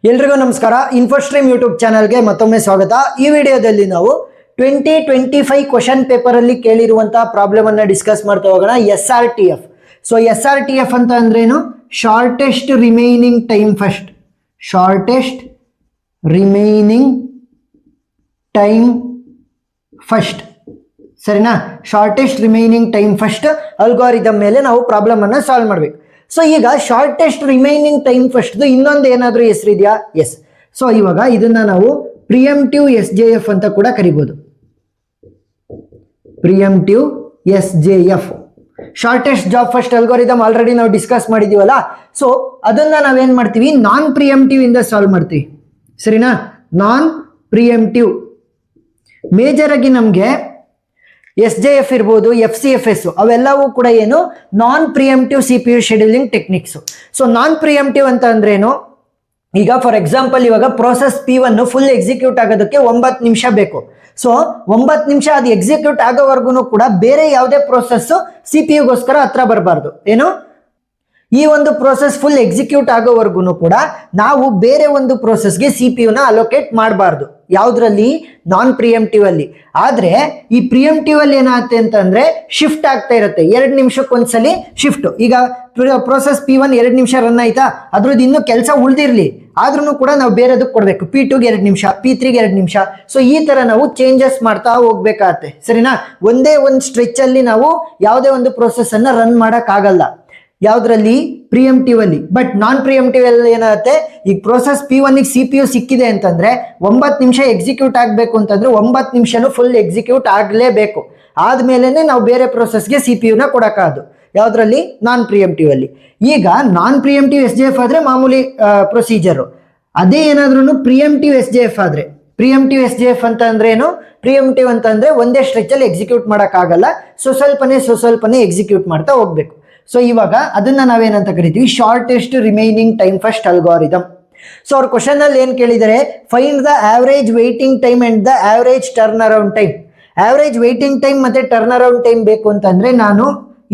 ಎಲ್ರಿಗೂ ನಮಸ್ಕಾರ. ಇನ್ಫೋಸ್ಟ್ರೀಮ್ ಯೂಟ್ಯೂಬ್ ಚಾನಲ್ಗೆ ಮತ್ತೊಮ್ಮೆ ಸ್ವಾಗತ. ಈ ವಿಡಿಯೋದಲ್ಲಿ ನಾವು 2025 ಕ್ವಶನ್ ಪೇಪರ್ ಅಲ್ಲಿ ಕೇಳಿರುವಂತಹ ಪ್ರಾಬ್ಲಮ್ ಅನ್ನ ಡಿಸ್ಕಸ್ ಮಾಡ್ತಾ ಹೋಗೋಣ. SRTF. ಸೊ SRTF ಅಂತ ಅಂದ್ರೇನು? Shortest remaining time first. Shortest remaining time first, ಸರಿನಾ? Shortest remaining time first algorithm ಮೇಲೆ ನಾವು ಪ್ರಾಬ್ಲಮ್ ಅನ್ನ ಸಾಲ್ವ್ ಮಾಡ್ಬೇಕು. ಸೊ ಈಗ ಶಾರ್ಟೆಸ್ಟ್ ರಿಮೈನಿಂಗ್ ಟೈಮ್ ಫಸ್ಟ್ ಇನ್ನೊಂದು ಏನಾದರೂ ಹೆಸರಿದೆಯಾ? ಎಸ್. ಸೊ ಇವಾಗ ಇದನ್ನ ನಾವು ಪ್ರಿಯಂಪ್ಟಿವ್ SJF ಅಂತ ಕೂಡ ಕರಿಬಹುದು. ಪ್ರಿಯಂಪ್ಟಿವ್ SJF, shortest job first algorithm already ನಾವು ಡಿಸ್ಕಸ್ ಮಾಡಿದೀವಲ್ಲ. ಸೊ ಅದನ್ನ ನಾವೇನ್ ಮಾಡ್ತೀವಿ, ನಾನ್ ಪ್ರಿಯಂಪ್ಟಿವ್ ಇಂದ ಸಾಲ್ವ್ ಮಾಡ್ತೀವಿ, ಸರಿನಾ? ನಾನ್ ಪ್ರಿಯಂಪ್ಟಿವ್ ಮೇಜರ್ ಆಗಿ ನಮ್ಗೆ SJF ಇರ್ಬೋದು, FCFS ಅವೆಲ್ಲವೂ ಕೂಡ ಏನು ನಾನ್ ಪ್ರಿಯಂಪ್ಟಿವ್ CPU ಶೆಡ್ಯೂಲಿಂಗ್ ಟೆಕ್ನಿಕ್ಸ್. ಸೊ ನಾನ್ ಪ್ರಿಯಂಪ್ಟಿವ್ ಅಂತ ಅಂದ್ರೇನು? ಈಗ ಫಾರ್ ಎಕ್ಸಾಂಪಲ್ ಇವಾಗ ಪ್ರೋಸೆಸ್ P1 ಫುಲ್ ಎಕ್ಸಿಕ್ಯೂಟ್ ಆಗೋದಕ್ಕೆ 9 ನಿಮಿಷ ಬೇಕು. ಸೊ 9 ನಿಮಿಷ ಅದು ಎಕ್ಸಿಕ್ಯೂಟ್ ಆಗೋವರೆಗೂ ಕೂಡ ಬೇರೆ ಯಾವುದೇ ಪ್ರೋಸೆಸ್ CPU ಗೋಸ್ಕರ ಹತ್ರ ಬರಬಾರ್ದು. ಏನು, ಈ ಒಂದು ಪ್ರೋಸೆಸ್ ಫುಲ್ ಎಕ್ಸಿಕ್ಯೂಟ್ ಆಗೋವರೆಗೂ ಕೂಡ ನಾವು ಬೇರೆ ಒಂದು ಪ್ರೋಸೆಸ್ಗೆ CPU ಅಲೋಕೇಟ್ ಮಾಡಬಾರ್ದು. ಯಾವುದ್ರಲ್ಲಿ? ನಾನ್ ಪ್ರಿಯಂಪ್ಟಿವ್ ಅಲ್ಲಿ. ಆದ್ರೆ ಈ ಪ್ರಿಯಂಪ್ಟಿವ್ ಅಲ್ಲಿ ಏನಾಗುತ್ತೆ ಅಂತಂದ್ರೆ ಶಿಫ್ಟ್ ಆಗ್ತಾ ಇರುತ್ತೆ, 2 ನಿಮಿಷಕ್ಕೊಂದ್ಸಲಿ ಶಿಫ್ಟ್. ಈಗ ಪ್ರೋಸೆಸ್ P1 2 ನಿಮಿಷ ರನ್ ಆಯ್ತಾ, ಅದ್ರದ್ದು ಇನ್ನೂ ಕೆಲಸ ಉಳ್ದಿರ್ಲಿ ಆದ್ರೂ ಕೂಡ ನಾವು ಬೇರೆದಕ್ಕೆ ಕೊಡ್ಬೇಕು. P2ಗೆ 2 ನಿಮಿಷ, P3ಗೆ 2 ನಿಮಿಷ. ಸೊ ಈ ತರ ನಾವು ಚೇಂಜಸ್ ಮಾಡ್ತಾ ಹೋಗ್ಬೇಕಾಗತ್ತೆ, ಸರಿನಾ? ಒಂದೇ ಒಂದು ಸ್ಟ್ರೆಚ್ ಅಲ್ಲಿ ನಾವು ಯಾವುದೇ ಒಂದು ಪ್ರೋಸೆಸ್ ಅನ್ನ ರನ್ ಮಾಡಕ್ ಆಗಲ್ಲ. ಯಾವ್ದ್ರಲ್ಲಿ? ಪ್ರಿಯಂಪ್ಟಿವ್ ಅಲ್ಲಿ. ಬಟ್ ನಾನ್ ಪ್ರಿಯಂಪ್ಟಿವ್ ಅಲ್ಲಿ ಏನಾಗುತ್ತೆ, ಈಗ ಪ್ರೋಸೆಸ್ P1 CPU ಸಿಕ್ಕಿದೆ ಅಂತಂದ್ರೆ 9 ನಿಮಿಷ ಎಕ್ಸಿಕ್ಯೂಟ್ ಆಗ್ಬೇಕು ಅಂತಂದ್ರೆ 9 ನಿಮಿಷನೂ ಫುಲ್ ಎಕ್ಸಿಕ್ಯೂಟ್ ಆಗ್ಲೇಬೇಕು. ಆದ್ಮೇಲೆನೆ ನಾವು ಬೇರೆ ಪ್ರೋಸೆಸ್ಗೆ CPU ಕೊಡಕ್ಕಾದು. ಯಾವ್ದ್ರಲ್ಲಿ? ನಾನ್ ಪ್ರಿಯಂಪ್ಟಿವ್ ಅಲ್ಲಿ. ಈಗ ನಾನ್ ಪ್ರಿಯಂಪ್ಟಿವ್ SJF ಆದ್ರೆ ಮಾಮೂಲಿ ಪ್ರೊಸೀಜರು. ಅದೇ ಏನಾದ್ರೂ ಪ್ರಿಯಂಪ್ಟಿವ್ SJF ಆದ್ರೆ, ಪ್ರಿಯಂಪ್ಟಿವ್ SJF ಅಂತ ಅಂದ್ರೆ ಏನು? ಪ್ರಿಯಂಪ್ಟಿವ್ ಅಂತ ಅಂದ್ರೆ ಒಂದೇ ಸ್ಟ್ರೆಚ್ ಅಲ್ಲಿ ಎಕ್ಸಿಕ್ಯೂಟ್ ಮಾಡಕ್ ಆಗಲ್ಲ, ಸ್ವಲ್ಪನೇ ಎಕ್ಸಿಕ್ಯೂಟ್ ಮಾಡ್ತಾ ಹೋಗ್ಬೇಕು. ಸೊ ಇವಾಗ ಅದನ್ನ ನಾವೇನಂತ ಕರಿತೀವಿ? Shortest remaining time first algorithm. So ಅವ್ರ ಕ್ವಶನ್ ಅಲ್ಲಿ ಏನ್ ಕೇಳಿದರೆ, find the average waiting time and the average turn around time. Average waiting time ಮತ್ತೆ ಟರ್ನ್ ಅರೌಂಡ್ ಟೈಮ್ ಬೇಕು ಅಂತಂದ್ರೆ ನಾನು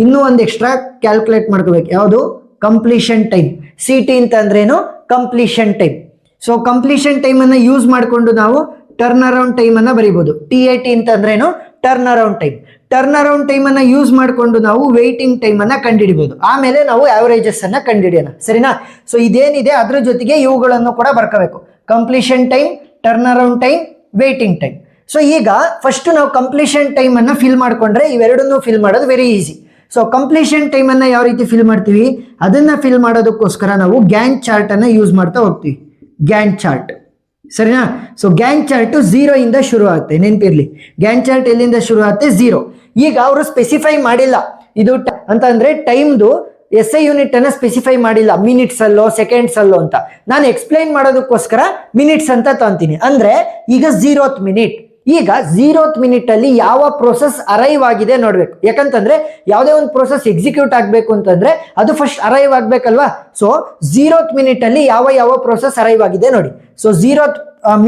ಇನ್ನೂ ಒಂದು ಎಕ್ಸ್ಟ್ರಾ ಕ್ಯಾಲ್ಕುಲೇಟ್ ಮಾಡ್ಕೋಬೇಕು. ಯಾವುದು? Completion time. CT ಅಂತ ಅಂದ್ರೇನು? Completion time. So completion time ಅನ್ನ ಯೂಸ್ ಮಾಡಿಕೊಂಡು ನಾವು ಟರ್ನ್ ಅರೌಂಡ್ ಟೈಮ್ ಅನ್ನ ಬರೀಬಹುದು. TAT ಅಂತ ಅಂದ್ರೇನು? Turn around time. Turn around time ಅನ್ನ ಯೂಸ್ ಮಾಡಿಕೊಂಡು ನಾವು ವೇಟಿಂಗ್ ಟೈಮ್ ಅನ್ನ ಕಂಡುಹಿಡಿಬಹುದು. ಆಮೇಲೆ ನಾವು ಆವರೇಜಸ್ ಅನ್ನ ಕಂಡುಹಿಡಿಯೋಣ, ಸರಿನಾ? ಸೊ ಇದೇನಿದೆ ಅದ್ರ ಜೊತೆಗೆ ಇವುಗಳನ್ನು ಕೂಡ ಬರ್ಕೋಬೇಕು. Completion time, turn around time, waiting time. So ಈಗ ಫಸ್ಟ್ ನಾವು ಕಂಪ್ಲೀಷನ್ ಟೈಮ್ ಅನ್ನ ಫಿಲ್ ಮಾಡ್ಕೊಂಡ್ರೆ ಇವೆರಡನ್ನೂ ಫಿಲ್ ಮಾಡೋದು very easy. So completion time ಅನ್ನ ಯಾವ ರೀತಿ ಫಿಲ್ ಮಾಡ್ತೀವಿ? ಅದನ್ನ ಫಿಲ್ ಮಾಡೋದಕ್ಕೋಸ್ಕರ ನಾವು ಗ್ಯಾಂಟ್ ಚಾರ್ಟ್ ಅನ್ನ ಯೂಸ್ ಮಾಡ್ತಾ ಹೋಗ್ತೀವಿ. ಗ್ಯಾಂಟ್ ಚಾರ್ಟ್, ಸರಿನಾ? ಸೊ ಗ್ಯಾಂಟ್ ಚಾರ್ಟ್ 0 ಇಂದ ಶುರು ಆಗುತ್ತೆ, ನೆನಪಿರ್ಲಿ. ಗ್ಯಾಂಟ್ ಚಾರ್ಟ್ ಎಲ್ಲಿಂದ ಶುರು ಆಗುತ್ತೆ? 0. ಈಗ ಅವರು ಸ್ಪೆಸಿಫೈ ಮಾಡಿಲ್ಲ ಇದು ಅಂತ ಅಂದ್ರೆ ಟೈಮ್ದು SI ಯೂನಿಟ್ ಅನ್ನ ಸ್ಪೆಸಿಫೈ ಮಾಡಿಲ್ಲ, ಮಿನಿಟ್ಸ್ ಅಲ್ಲೋ ಸೆಕೆಂಡ್ಸ್ ಅಲ್ಲೋ ಅಂತ. ನಾನು ಎಕ್ಸ್ಪ್ಲೈನ್ ಮಾಡೋದಕ್ಕೋಸ್ಕರ ಮಿನಿಟ್ಸ್ ಅಂತ ತಗೊಂತೀನಿ. ಅಂದ್ರೆ ಈಗ 0th ಮಿನಿಟ್. ಈಗ 0th ಮಿನಿಟ್ ಅಲ್ಲಿ ಯಾವ ಪ್ರೋಸೆಸ್ ಅರೈವ್ ಆಗಿದೆ ನೋಡ್ಬೇಕು. ಯಾಕಂತಂದ್ರೆ ಯಾವುದೇ ಒಂದು ಪ್ರೋಸೆಸ್ ಎಕ್ಸಿಕ್ಯೂಟ್ ಆಗ್ಬೇಕು ಅಂತಂದ್ರೆ ಅದು ಫಸ್ಟ್ ಅರೈವ್ ಆಗ್ಬೇಕಲ್ವಾ? ಸೊ 0th ಮಿನಿಟ್ ಅಲ್ಲಿ ಯಾವ ಪ್ರೋಸೆಸ್ ಅರೈವ್ ಆಗಿದೆ ನೋಡಿ. ಸೊ 0th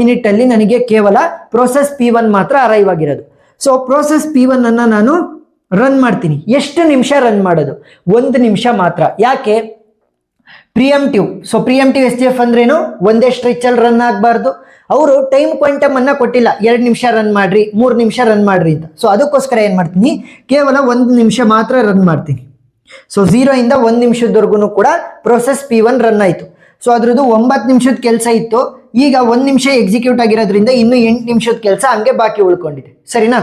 ಮಿನಿಟ್ ಅಲ್ಲಿ ನನಗೆ ಕೇವಲ ಪ್ರೋಸೆಸ್ P1 ಮಾತ್ರ ಅರೈವ್ ಆಗಿರೋದು. ಸೊ ಪ್ರೋಸೆಸ್ P1 ಅನ್ನ ನಾನು ರನ್ ಮಾಡ್ತೀನಿ. ಎಷ್ಟು ನಿಮಿಷ ರನ್ ಮಾಡೋದು? 1 ನಿಮಿಷ ಮಾತ್ರ. ಯಾಕೆ? ಪ್ರಿಯಂಪ್ಟಿವ್. ಸೊ ಪ್ರಿಯಂಪ್ಟಿವ್ SJF ಅಂದ್ರೇನು? ಒಂದೇ ಸ್ಟ್ರೆಚ್ ಅಲ್ಲಿ ರನ್ ಆಗಬಾರ್ದು. ಅವರು ಟೈಮ್ ಕ್ವಾಂಟಮ್ ಅನ್ನ ಕೊಟ್ಟಿಲ್ಲ, 2 ನಿಮಿಷ ರನ್ ಮಾಡ್ರಿ, 3 ನಿಮಿಷ ರನ್ ಮಾಡ್ರಿ ಅಂತ. ಸೊ ಅದಕ್ಕೋಸ್ಕರ ಏನ್ ಮಾಡ್ತೀನಿ, ಕೇವಲ 1 ನಿಮಿಷ ಮಾತ್ರ ರನ್ ಮಾಡ್ತೀನಿ. ಸೊ 0 ಇಂದ 1 ನಿಮಿಷದವರೆಗೂ ಕೂಡ ಪ್ರೋಸೆಸ್ P1 ರನ್ ಆಯ್ತು. ಸೊ ಅದ್ರದ್ದು 9 ನಿಮಿಷದ ಕೆಲಸ ಇತ್ತು. ಈಗ 1 ನಿಮಿಷ ಎಕ್ಸಿಕ್ಯೂಟ್ ಆಗಿರೋದ್ರಿಂದ ಇನ್ನು 8 ನಿಮಿಷದ ಕೆಲಸ ಹಂಗೆ ಬಾಕಿ ಉಳ್ಕೊಂಡಿದೆ, ಸರಿನಾ?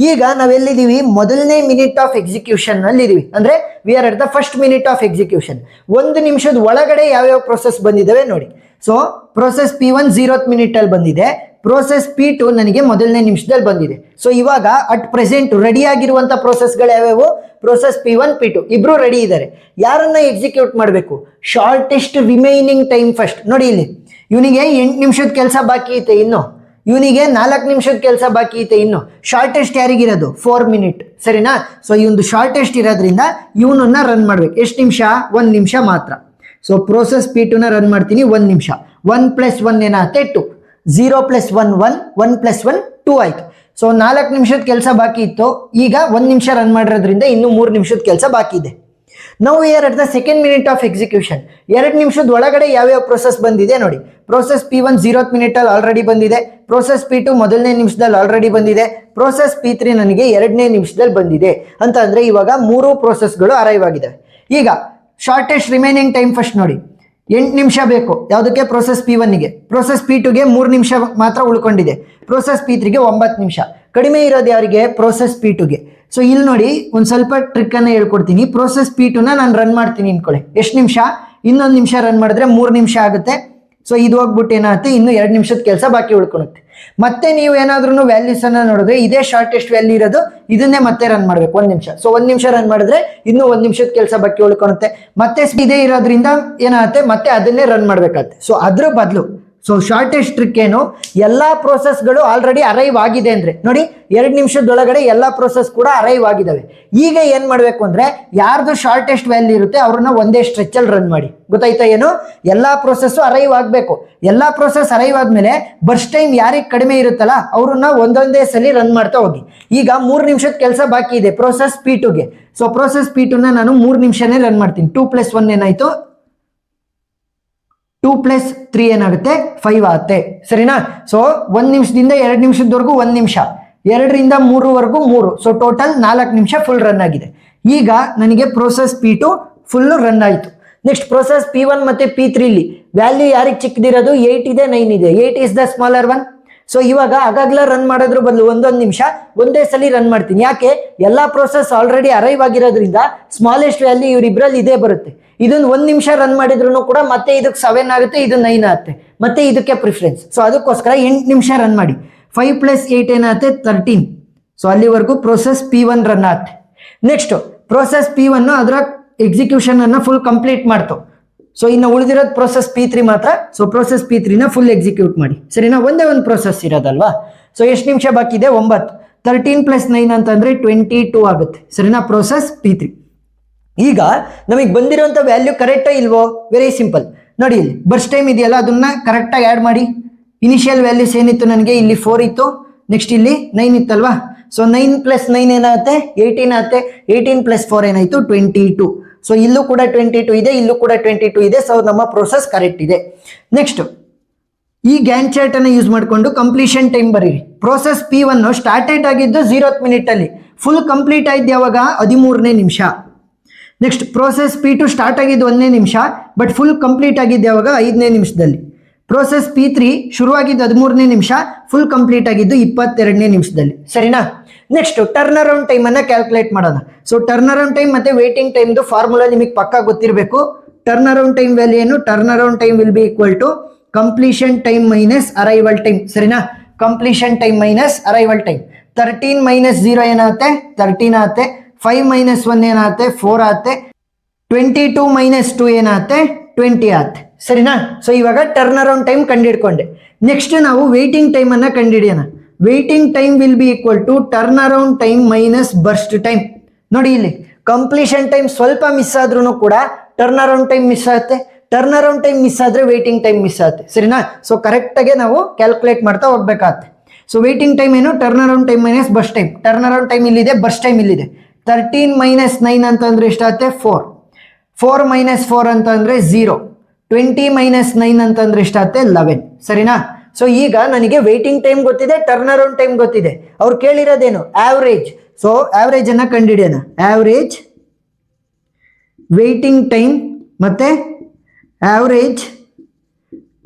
ಈಗ ನಾವೆಲ್ಲಿದ್ದೀವಿ? ಮೊದಲನೇ ಮಿನಿಟ್ ಆಫ್ ಎಕ್ಸಿಕ್ಯೂಷನ್ ಅಲ್ಲಿ ಇದೀವಿ. ಅಂದ್ರೆ we are at the first minute of execution. 1 ನಿಮಿಷದ ಒಳಗಡೆ ಯಾವ್ಯಾವ ಪ್ರೋಸೆಸ್ ಬಂದಿದ್ದಾವೆ ನೋಡಿ. So process P1 0th minute ಅಲ್ಲಿ ಬಂದಿದೆ. ಪ್ರೋಸೆಸ್ P2 ನನಗೆ ಮೊದಲನೇ ನಿಮಿಷದಲ್ಲಿ ಬಂದಿದೆ. ಸೊ ಇವಾಗ ಅಟ್ ಪ್ರೆಸೆಂಟ್ ರೆಡಿ ಆಗಿರುವಂತ ಪ್ರೋಸೆಸ್ಗಳು ಯಾವ್ಯಾವು? ಪ್ರೋಸೆಸ್ P1 P2 ಇಬ್ರು ರೆಡಿ ಇದ್ದಾರೆ. ಯಾರನ್ನ ಎಕ್ಸಿಕ್ಯೂಟ್ ಮಾಡಬೇಕು? Shortest remaining time first. ನೋಡಿ ಇಲ್ಲಿ ಇವನಿಗೆ 8 ನಿಮಿಷದ ಕೆಲಸ ಬಾಕಿ ಐತೆ, ಇನ್ನು ಇವನಿಗೆ 4 ನಿಮಿಷದ ಕೆಲಸ ಬಾಕಿ ಐತೆ. ಇನ್ನು ಶಾರ್ಟೆಸ್ಟ್ ಯಾರಿಗಿರೋದು? 4 ಮಿನಿಟ್, ಸರಿನಾ? ಸೊ ಈ ಒಂದು ಶಾರ್ಟೆಸ್ಟ್ ಇರೋದ್ರಿಂದ ಇವನನ್ನ ರನ್ ಮಾಡ್ಬೇಕು. ಎಷ್ಟು ನಿಮಿಷ? 1 ನಿಮಿಷ ಮಾತ್ರ. ಸೊ ಪ್ರೋಸೆಸ್ P2 ರನ್ ಮಾಡ್ತೀನಿ 1 ನಿಮಿಷ. 1 + 1 ಏನಾಗುತ್ತೆ? 2. 0 + 1 1, 1 + 1 2 ಆಯ್ತು. ಸೊ 4 ನಿಮಿಷದ ಕೆಲಸ ಬಾಕಿ ಇತ್ತು. ಈಗ 1 ನಿಮಿಷ ರನ್ ಮಾಡಿರೋದ್ರಿಂದ ಇನ್ನು 3 ನಿಮಿಷದ ಕೆಲಸ ಬಾಕಿ ಇದೆ. ನಾವು we are at the second minute of execution. 2 ನಿಮಿಷದ ಒಳಗಡೆ ಯಾವ್ಯಾವ ಪ್ರೋಸೆಸ್ ಬಂದಿದೆ ನೋಡಿ. ಪ್ರೋಸೆಸ್ P1 0th ಮಿನಿಟಲ್ಲಿ ಆಲ್ರೆಡಿ ಬಂದಿದೆ. ಪ್ರೋಸೆಸ್ P2 ಮೊದಲನೇ ನಿಮಿಷದಲ್ಲಿ ಆಲ್ರೆಡಿ ಬಂದಿದೆ. ಪ್ರೋಸೆಸ್ P3 ನನಗೆ 2ನೇ ನಿಮಿಷದಲ್ಲಿ ಬಂದಿದೆ ಅಂತ ಅಂದ್ರೆ ಇವಾಗ 3 ಪ್ರೋಸೆಸ್ಗಳು ಅರೈವ್ ಆಗಿದೆ. ಈಗ ಶಾರ್ಟೆಸ್ಟ್ ರಿಮೈನಿಂಗ್ ಟೈಮ್ ಫಸ್ಟ್ ನೋಡಿ. 8 ನಿಮಿಷ ಬೇಕು ಯಾವುದಕ್ಕೆ? ಪ್ರೋಸೆಸ್ P1ಗೆ. ಪ್ರೋಸೆಸ್ P2ಗೆ 3 ನಿಮಿಷ ಮಾತ್ರ ಉಳ್ಕೊಂಡಿದೆ. ಪ್ರೋಸೆಸ್ P3ಗೆ 9 ನಿಮಿಷ. ಕಡಿಮೆ ಇರೋದು ಯಾರಿಗೆ? ಪ್ರೋಸೆಸ್ P2ಗೆ. ಸೊ ಇಲ್ಲಿ ನೋಡಿ ಒಂದು ಸ್ವಲ್ಪ ಟ್ರಿಕ್ ಅನ್ನ ಹೇಳ್ಕೊಡ್ತೀನಿ. ಪ್ರೋಸೆಸ್ P2ನ ನಾನು ರನ್ ಮಾಡ್ತೀನಿ ಅನ್ಕೊಳ್ಳಿ. ಎಷ್ಟು ನಿಮಿಷ? ಇನ್ನೊಂದು ನಿಮಿಷ ರನ್ ಮಾಡಿದ್ರೆ 3 ನಿಮಿಷ ಆಗುತ್ತೆ. ಸೊ ಇದು ಹೋಗ್ಬಿಟ್ಟು ಏನಾಗುತ್ತೆ, ಇನ್ನು 2 ನಿಮಿಷದ ಕೆಲಸ ಬಾಕಿ ಉಳ್ಕೊಳುತ್ತೆ. ಮತ್ತೆ ನೀವು ಏನಾದ್ರೂ ವ್ಯಾಲ್ಯೂಸ್ ಅನ್ನ ನೋಡಿದ್ರೆ ಇದೇ ಶಾರ್ಟೆಸ್ಟ್ ವ್ಯಾಲ್ಯೂ ಇರೋದು, ಇದನ್ನೇ ಮತ್ತೆ ರನ್ ಮಾಡ್ಬೇಕು 1 ನಿಮಿಷ. ಸೊ 1 ನಿಮಿಷ ರನ್ ಮಾಡಿದ್ರೆ ಇನ್ನೂ 1 ನಿಮಿಷದ ಕೆಲಸ ಬಾಕಿ ಉಳ್ಕೊಳುತ್ತೆ. ಮತ್ತೆ ಇದೇ ಇರೋದ್ರಿಂದ ಏನಾಗುತ್ತೆ, ಮತ್ತೆ ಅದನ್ನೇ ರನ್ ಮಾಡ್ಬೇಕಾಗುತ್ತೆ. ಸೊ ಅದ್ರ ಬದಲು ಸೊ ಶಾರ್ಟೆಸ್ಟ್ ಟ್ರಿಕ್ ಏನು, ಎಲ್ಲಾ ಪ್ರೋಸೆಸ್ಗಳು ಆಲ್ರೆಡಿ ಅರೈವ್ ಆಗಿದೆ ಅಂದ್ರೆ ನೋಡಿ 2 ನಿಮಿಷದೊಳಗಡೆ ಎಲ್ಲಾ ಪ್ರೋಸೆಸ್ ಕೂಡ ಅರೈವ್ ಆಗಿದಾವೆ. ಈಗ ಏನ್ ಮಾಡ್ಬೇಕು ಅಂದ್ರೆ ಯಾರ್ದು ಶಾರ್ಟೆಸ್ಟ್ ವ್ಯಾಲ್ಯೂ ಇರುತ್ತೆ ಅವ್ರನ್ನ ಒಂದೇ ಸ್ಟ್ರೆಚ್ ಅಲ್ಲಿ ರನ್ ಮಾಡಿ. ಗೊತ್ತಾಯ್ತಾ ಏನು? ಎಲ್ಲಾ ಪ್ರೋಸೆಸ್ ಅರೈವ್ ಆಗ್ಬೇಕು. ಎಲ್ಲಾ ಪ್ರೋಸೆಸ್ ಅರೈವ್ ಆದ್ಮೇಲೆ ಬರ್ಸ್ಟ್ ಟೈಮ್ ಯಾರಿಗೆ ಕಡಿಮೆ ಇರುತ್ತಲ್ಲ ಅವ್ರನ್ನ ಒಂದೊಂದೇ ಸಲ ರನ್ ಮಾಡ್ತಾ ಹೋಗಿ. ಈಗ 3 ನಿಮಿಷದ ಕೆಲಸ ಬಾಕಿ ಇದೆ ಪ್ರೋಸೆಸ್ P2ಗೆ. ಸೊ ಪ್ರೋಸೆಸ್ P2ನ ನಾನು 3 ನಿಮಿಷನೇ ರನ್ ಮಾಡ್ತೀನಿ. 2 + 1 ಏನಾಯ್ತು? 2 + 3 ಏನಾಗುತ್ತೆ? 5 ಆಗುತ್ತೆ. ಸರಿನಾ? ಸೊ 1 ನಿಮಿಷದಿಂದ 2 ನಿಮಿಷದವರೆಗೂ 1 ನಿಮಿಷ, 2ರಿಂದ 3ವರೆಗೂ 3. ಸೊ ಟೋಟಲ್ 4 ನಿಮಿಷ ಫುಲ್ ರನ್ ಆಗಿದೆ. ಈಗ ನನಗೆ ಪ್ರೋಸೆಸ್ P2 ಫುಲ್ ರನ್ ಆಯಿತು. ನೆಕ್ಸ್ಟ್ ಪ್ರೋಸೆಸ್ P1 ಮತ್ತೆ P3 ಇಲ್ಲಿ ವ್ಯಾಲ್ಯೂ ಯಾರಿಗೆ ಚಿಕ್ಕದಿರೋದು? 8 ಇದೆ, 9 ಇದೆ. 8 is the smaller one. So ಇವಾಗ ಆಗಾಗ್ಲೇ ರನ್ ಮಾಡೋದ್ರ ಬದಲು ಒಂದೊಂದು ನಿಮಿಷ ಒಂದೇ ಸಲ ರನ್ ಮಾಡ್ತೀನಿ. ಯಾಕೆ? ಎಲ್ಲಾ ಪ್ರೋಸೆಸ್ ಆಲ್ರೆಡಿ ಅರೈವ್ ಆಗಿರೋದ್ರಿಂದ ಸ್ಮಾಲೆಸ್ಟ್ ವ್ಯಾಲ್ಯೂ ಇವರಿಬ್ರಲ್ಲಿ ಇದೇ ಬರುತ್ತೆ. ಇದನ್ನ 1 ನಿಮಿಷ ರನ್ ಮಾಡಿದ್ರು ಕೂಡ ಮತ್ತೆ ಇದಕ್ಕೆ 7 ಆಗುತ್ತೆ, ಇದು 9 ಆಗುತ್ತೆ, ಮತ್ತೆ ಇದಕ್ಕೆ ಪ್ರಿಫರೆನ್ಸ್. ಸೊ ಅದಕ್ಕೋಸ್ಕರ 8 ನಿಮಿಷ ರನ್ ಮಾಡಿ. 5 + 8 ಏನಾಗುತ್ತೆ? 13. ಸೊ ಅಲ್ಲಿವರೆಗೂ ಪ್ರೋಸೆಸ್ P1 ರನ್ ಆಗುತ್ತೆ. ನೆಕ್ಸ್ಟ್ ಪ್ರೋಸೆಸ್ P1 ಅದರ ಎಕ್ಸಿಕ್ಯೂಷನ್ ಅನ್ನ ಫುಲ್ ಕಂಪ್ಲೀಟ್ ಮಾಡ್ತು. ಸೊ ಇನ್ನು ಉಳಿದಿರೋದು ಪ್ರೋಸೆಸ್ P3 ಮಾತ್ರ. ಸೊ ಪ್ರೋಸೆಸ್ P3ನ ಫುಲ್ ಎಕ್ಸಿಕ್ಯೂಟ್ ಮಾಡಿ. ಸರಿನಾ? ಒಂದೇ ಒಂದು ಪ್ರೋಸೆಸ್ ಇರೋದಲ್ವಾ. ಸೊ ಎಷ್ಟು ನಿಮಿಷ ಬಾಕಿ ಇದೆ? 9. 13 + 9 ಅಂತಂದ್ರೆ 22 ಆಗುತ್ತೆ. ಸರಿನಾ? Process P3. ಈಗ ನಮಗೆ ಬಂದಿರುವಂತ ವ್ಯಾಲ್ಯೂ ಕರೆಕ್ಟಾ ಇಲ್ವೋ? ವೆರಿ ಸಿಂಪಲ್ ನೋಡಿ, ಇಲ್ಲಿ ಬರ್ಸ್ಟ್ ಟೈಮ್ ಇದೆಯಲ್ಲ ಅದನ್ನ ಕರೆಕ್ಟಾಗಿ ಆ್ಯಡ್ ಮಾಡಿ. ಇನಿಷಿಯಲ್ ವ್ಯಾಲ್ಯೂಸ್ ಏನಿತ್ತು ನನಗೆ? ಇಲ್ಲಿ 4 ಇತ್ತು, ನೆಕ್ಸ್ಟ್ ಇಲ್ಲಿ 9 ಇತ್ತಲ್ವಾ. ಸೊ 9 + 9 ಏನಾಗುತ್ತೆ? 18 ಆಗುತ್ತೆ. 18 + 4 ಏನಾಯ್ತು? 22. ಸೊ ಇಲ್ಲೂ ಕೂಡ 22 ಇದೆ, ಇಲ್ಲೂ ಕೂಡ 22 ಇದೆ. ಸೊ ನಮ್ಮ ಪ್ರೋಸೆಸ್ ಕರೆಕ್ಟ್ ಇದೆ. ನೆಕ್ಸ್ಟ್ ಈ ಗ್ಯಾನ್ ಚಾರ್ಟ್ ಅನ್ನ ಯೂಸ್ ಮಾಡಿಕೊಂಡು ಕಂಪ್ಲೀಷನ್ ಟೈಮ್ ಬರೀರಿ. ಪ್ರೋಸೆಸ್ P1 ಸ್ಟಾರ್ಟೆಡ್ ಆಗಿದ್ದು 0th ಮಿನಿಟ್ ಅಲ್ಲಿ, ಫುಲ್ ಕಂಪ್ಲೀಟ್ ಆಯ್ತು ಯಾವಾಗ? 13ನೇ ನಿಮಿಷ. ನೆಕ್ಸ್ಟ್ ಪ್ರೋಸೆಸ್ P2 ಸ್ಟಾರ್ಟ್ ಆಗಿದ್ದು 1ನೇ ನಿಮಿಷ, ಬಟ್ ಫುಲ್ ಕಂಪ್ಲೀಟ್ ಆಗಿದ್ದು ಯಾವಾಗ? 5ನೇ ನಿಮಿಷದಲ್ಲಿ. ಪ್ರೋಸೆಸ್ P3 ಶುರುವಾಗಿದ್ದು 13ನೇ ನಿಮಿಷ, ಫುಲ್ ಕಂಪ್ಲೀಟ್ ಆಗಿದ್ದು 22ನೇ ನಿಮಿಷದಲ್ಲಿ. ಸರಿನಾ? ನೆಕ್ಸ್ಟ್ ಟರ್ನ್ ಅರೌಂಡ್ ಟೈಮ್ ಅನ್ನ ಕ್ಯಾಲ್ಕುಲೇಟ್ ಮಾಡೋಣ. ಸೊ ಟರ್ನ್ ಅರೌಂಡ್ ಟೈಮ್ ಮತ್ತೆ ವೇಟಿಂಗ್ ಟೈಮ್ದು ಫಾರ್ಮುಲಾ ನಿಮಗೆ ಪಕ್ಕಾ ಗೊತ್ತಿರಬೇಕು. ಟರ್ನ್ ಅರೌಂಡ್ ಟೈಮ್ ವ್ಯಾಲ್ಯೂ ಏನು? Turn around time will be equal to completion time minus arrival time. ಸರಿನಾ? Completion time minus arrival time. 13 - 0 ಏನಾಗುತ್ತೆ? 13 ಆಗುತ್ತೆ. 5 - 1 ಏನಾಗುತ್ತೆ? 4 ಆಗುತ್ತೆ. 22 - 2 ಏನಾಗುತ್ತೆ? 20 ಆಗುತ್ತೆ. ಸರಿನಾ? ಸೊ ಇವಾಗ ಟರ್ನ್ ಅರೌಂಡ್ ಟೈಮ್ ಕಂಡುಹಿಡ್ಕೊಂಡೆ. ನೆಕ್ಸ್ಟ್ ನಾವು ವೇಟಿಂಗ್ ಟೈಮ್ ಅನ್ನ ಕಂಡುಹಿಡಿಯೋಣ. Waiting time will be equal to turn around time minus burst time. ನೋಡಿ ಇಲ್ಲಿ ಕಂಪ್ಲೀಷನ್ ಟೈಮ್ ಸ್ವಲ್ಪ ಮಿಸ್ ಆದ್ರೂ ಕೂಡ ಟರ್ನ್ ಅರೌಂಡ್ ಟೈಮ್ ಮಿಸ್ ಆಗುತ್ತೆ. ಟರ್ನ್ ಅರೌಂಡ್ ಟೈಮ್ ಮಿಸ್ ಆದ್ರೆ ವೇಟಿಂಗ್ ಟೈಮ್ ಮಿಸ್ ಆಗುತ್ತೆ. ಸರಿನಾ? ಸೊ ಕರೆಕ್ಟಾಗಿ ನಾವು ಕ್ಯಾಲ್ಕುಲೇಟ್ ಮಾಡ್ತಾ ಹೋಗ್ಬೇಕಾಗತ್ತೆ. ಸೊ ವೇಟಿಂಗ್ ಟೈಮ್ ಏನು? Turn around time minus burst time. Turn around time ಇಲ್ಲಿದೆ, ಬರ್ಸ್ಟ್ ಟೈಮ್ ಇಲ್ಲಿದೆ. 13 - 9 ಅಂತಂದ್ರೆ ಎಷ್ಟಾಗುತ್ತೆ? 4. 4 - 4 ಅಂತಂದ್ರೆ 0. 20 - 9 ಅಂತಂದ್ರೆ ಎಷ್ಟಾಗುತ್ತೆ? 11. ಸರಿನಾ? ಸೊ ಈಗ ನನಗೆ ವೇಟಿಂಗ್ ಟೈಮ್ ಗೊತ್ತಿದೆ, ಟರ್ನ್ ಅರೌಂಡ್ ಟೈಮ್ ಗೊತ್ತಿದೆ. ಅವ್ರು ಕೇಳಿರೋದೇನು? ಆವ್ರೇಜ್. ಸೊ ಆವ್ರೇಜ್ ಅನ್ನ ಕಂಡುಹಿಡಿಯೋಣ. ಆವ್ರೇಜ್ ವೇಟಿಂಗ್ ಟೈಮ್ ಮತ್ತೆ ಆವ್ರೇಜ್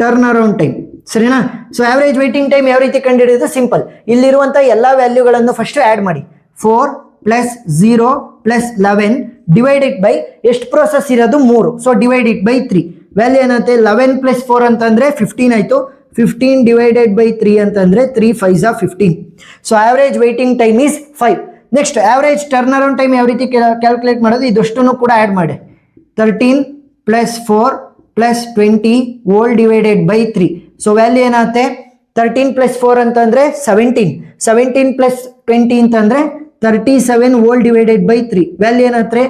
ಟರ್ನ್ ಅರೌಂಡ್ ಟೈಮ್. ಸರಿನಾ? ಸೊ ಆವ್ರೇಜ್ ವೇಟಿಂಗ್ ಟೈಮ್ ಯಾವ ರೀತಿ ಕಂಡುಹಿಡಿಯೋದು? ಸಿಂಪಲ್. ಇಲ್ಲಿರುವಂಥ ಎಲ್ಲ ವ್ಯಾಲ್ಯೂಗಳನ್ನು ಫಸ್ಟ್ ಆ್ಯಡ್ ಮಾಡಿ. 4 + 0 + 11 ಡಿವೈಡೆಡ್ ಬೈ ಎಷ್ಟು ಪ್ರೋಸೆಸ್ ಇರೋದು? 3. So divide it by 3. Value ಏನಾಗುತ್ತೆ? 11 + 4 ಅಂತಂದ್ರೆ 15 ಆಯಿತು. 15 ಡಿವೈಡೆಡ್ ಬೈ 3 ಅಂತಂದ್ರೆ 3 × 5 = 15. So average waiting time is 5. Next average turn around time ಯಾವ ರೀತಿ ಕ್ಯಾಲ್ಕುಲೇಟ್ ಮಾಡೋದು? ಇದಷ್ಟನ್ನು ಕೂಡ ಆ್ಯಡ್ ಮಾಡಿ. 13 + 4 + 20 whole divided by 3. So value ಏನಾಗುತ್ತೆ? 13 + 4 ಅಂತಂದ್ರೆ 17. 17 + 20 ಅಂತಂದ್ರೆ 37 ಹೋಲ್ ಡಿವೈಡೆಡ್ ಬೈ 3. ವ್ಯಾಲ್ಯೂ ಏನಾಗುತ್ತೆ?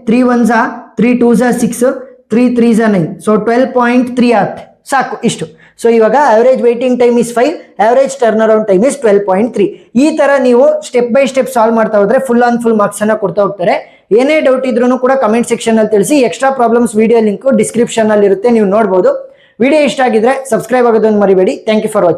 3 1s 3 2s 6 3 3s 9. ಸೊ 12.3 ಆಗುತ್ತೆ. ಸಾಕು ಇಷ್ಟು. ಸೊ ಇವಾಗ average waiting time is 5, average turn around time is 12.3. ಈ ತರ ನೀವು ಸ್ಟೆಪ್ ಬೈ ಸ್ಟೆಪ್ ಸಾಲ್ವ್ ಮಾಡ್ತಾ ಹೋದ್ರೆ ಫುಲ್ ಆನ್ ಫುಲ್ ಮಾರ್ಕ್ಸ್ ಅನ್ನ ಕೊಡ್ತಾ ಹೋಗ್ತಾರೆ. ಏನೇ ಡೌಟ್ ಇದ್ರೂ ಕೂಡ ಕಮೆಂಟ್ ಸೆಕ್ಷನ್ ಅಲ್ಲಿ ತಿಳಿಸಿ. Extra problems video link description ಅಲ್ಲಿ ಇರುತ್ತೆ, ನೀವು ನೋಡಬಹುದು. ವಿಡಿಯೋ ಇಷ್ಟ ಆಗಿದ್ರೆ ಸಬ್ಸ್ಕ್ರೈಬ್ ಆಗೋದನ್ನು ಮರಿಬೇಡಿ. Thank you for watching.